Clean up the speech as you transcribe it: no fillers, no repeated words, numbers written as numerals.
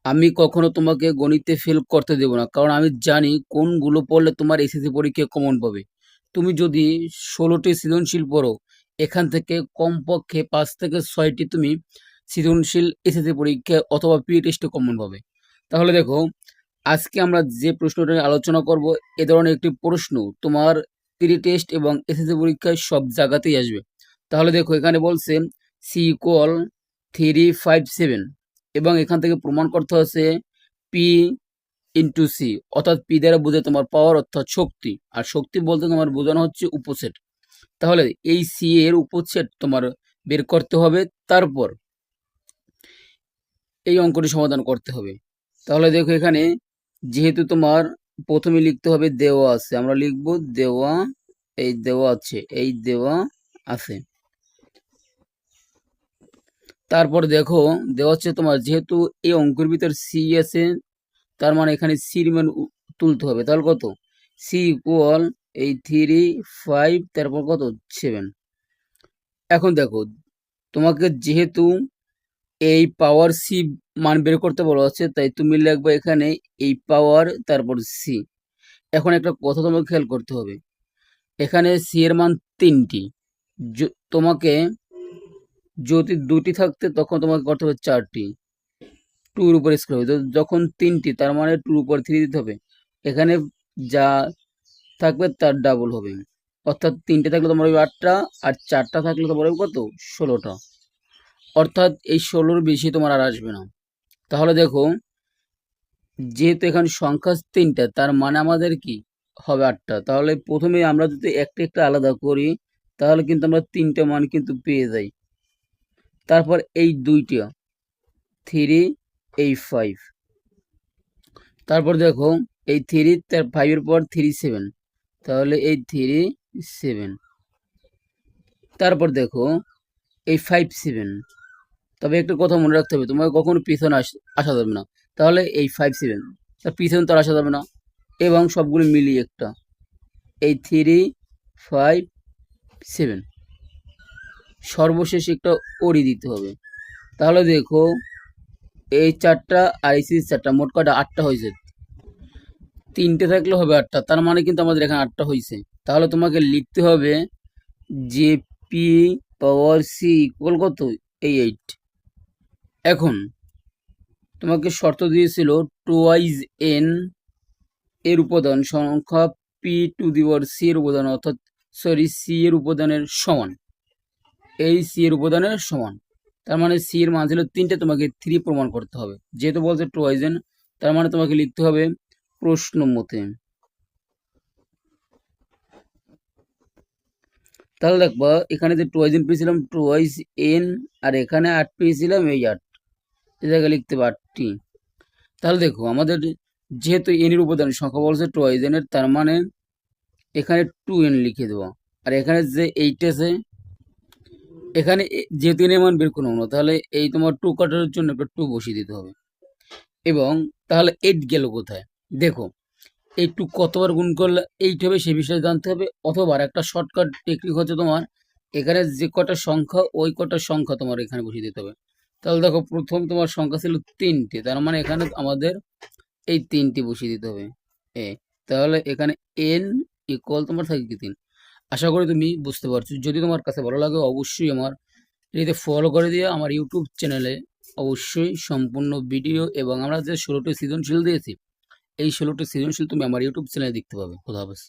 আমি কখনো তোমাকে গণিতে ফেল করতে দেব না, কারণ আমি জানি কোনগুলো পড়লে তোমার এসএসসি পরীক্ষায় কমন পাবে। তুমি যদি 16টি সৃজনশীল পড়ো, এখান থেকে কমপক্ষে 5 থেকে 6টি তুমি সৃজনশীল এসএসসি পরীক্ষায় অথবা প্রি টেস্টে কমন পাবে। তাহলে দেখো, আজকে আমরা যে প্রশ্নটা নিয়ে আলোচনা করব, এ ধরনের একটি প্রশ্ন তোমার প্রি টেস্ট এবং এসএসসি পরীক্ষায় সব জায়গাতেই আসবে। তাহলে দেখো, এখানে বলছে C=357 এবং এখান থেকে প্রমাণ করতে হচ্ছে P/C, অর্থাৎ পি দ্বারা বোঝায় তোমার পাওয়ার অর্থাৎ শক্তি, আর শক্তি বলতে তোমার বোঝানো হচ্ছে উপসেট। তাহলে এই সি এর উপসেট তোমার বের করতে হবে, তারপর এই অঙ্কটি সমাধান করতে হবে। তাহলে দেখো, এখানে যেহেতু তোমার প্রথমে লিখতে হবে দেওয়া আছে, আমরা লিখব দেওয়া, এই দেওয়া আছে, এই দেওয়া আছে। তারপর দেখো, দেওয়া হচ্ছে তোমার যেহেতু এই অঙ্কের ভিতর সি আছে, তার মানে এখানে সির মান তুলতে হবে। তাহলে কত? C= এই 3, 5, তারপর কত 7। এখন দেখো, তোমাকে যেহেতু এই পাওয়ার সি মান বের করতে বলা হচ্ছে, তাই তুমি লিখবে এখানে এই পাওয়ার তারপর সি। এখন একটা কথা তোমাকে খেয়াল করতে হবে, এখানে সি এর মান 3টি, তোমাকে যদি 2টি থাকতে তখন তোমাকে করতে হবে 4টি, 2 এর উপর স্কোয়ার হবে। যখন 3টি, তার মানে 2 এর উপর 3 দিতে হবে। এখানে যা থাকবে তার ডাবল হবে, অর্থাৎ 3টে থাকলে তোমার হবে 8টা, আর 4টা থাকলে তোমার হবে কত? 16টা। অর্থাৎ এই 16-র বেশি তোমার আর আসবে না। তাহলে দেখো, যেহেতু এখানে সংখ্যা 3টা, তার মানে আমাদের কি হবে 8টা। তাহলে প্রথমে আমরা যদি একটা একটা আলাদা করি, তাহলে কিন্তু আমরা 3টে মান কিন্তু পেয়ে যাই। তারপর এই 2টা 3, এই 5, তারপর দেখো এই 3, তার 5-এর পর 3, 7, তাহলে এই 3, 7, তারপর দেখো এই 5, 7। তবে একটা কথা মনে রাখতে হবে, তোমাকে কখনো পিছনে আসা যাবে না। তাহলে এই 5, 7, তার পিছনে তো আর আসা যাবে না, এবং সবগুলো মিলিয়ে একটা এই 3, 5, 7, সর্বশেষ একটা ওড়ি দিতে হবে। তাহলে দেখো, এই 4টা আর এই 4টা, মোট কটা? 8টা হয়েছে। 3টে থাকলে হবে 8টা, তার মানে কিন্তু আমাদের এখানে 8টা হয়েছে। তাহলে তোমাকে লিখতে হবে যে P/C কত? এই 8। এখন তোমাকে শর্ত দিয়েছিল টুয়াইজ n এর উপাদান সংখ্যা P⁻C এর উপাদান, অর্থাৎ সি এর উপাদানের সমান, এই সি এর উপাদানের সমান। তার মানে সি এর মান ছিল 3টে, তোমাকে 3 প্রমাণ করতে হবে। যেহেতু বলছে টুয়াইজ n, তার মানে তোমাকে লিখতে হবে প্রশ্ন মতে। তাহলে দেখবা, এখানে যে টুয়াইজ n পেয়েছিলাম টুয়াইজ n, আর এখানে 8 পেয়েছিলাম, এই 8, এই জায়গায় লিখতে হবে 8টি। তাহলে দেখো, আমাদের যেহেতু n এর উপাদান সংখ্যা বলছে টুয়াইজ n এর, তার মানে এখানে 2n লিখে দেবো। আর এখানে যে 8 আছে, এখানে যেহেতু n এর মান বের করবো না, তাহলে এই তোমার 2 কাটার জন্য একটা 2 বসিয়ে দিতে হবে। এবং তাহলে 8 গেল কোথায়? দেখো, এই 2 কতবার গুণ করলে 8 হবে সে বিষয়ে জানতে হবে, অথবা একটা শর্টকাট টেকনিক হচ্ছে তোমার এখানে যে কটা সংখ্যা, ওই কটা সংখ্যা তোমার এখানে বসিয়ে দিতে হবে। তাহলে দেখো, প্রথম তোমার সংখ্যা ছিল 3টে, তার মানে এখানে আমাদের এই 3টি বসিয়ে দিতে হবে। তাহলে এখানে n ইকুয়াল তোমার থাকে কি 3। আশা করি তুমি বুঝতে পারছো। যদি তোমার কাছে ভালো লাগে, অবশ্যই আমার এটিতে ফলো করে দিয়ে আমার ইউটিউব চ্যানেলে অবশ্যই সম্পূর্ণ ভিডিও, এবং আমরা যে 16টি সৃজনশীল দিয়েছি, এই 16টি সৃজনশীল তুমি আমার ইউটিউব চ্যানেলে দেখতে পাবে। খোদা হাফেজ।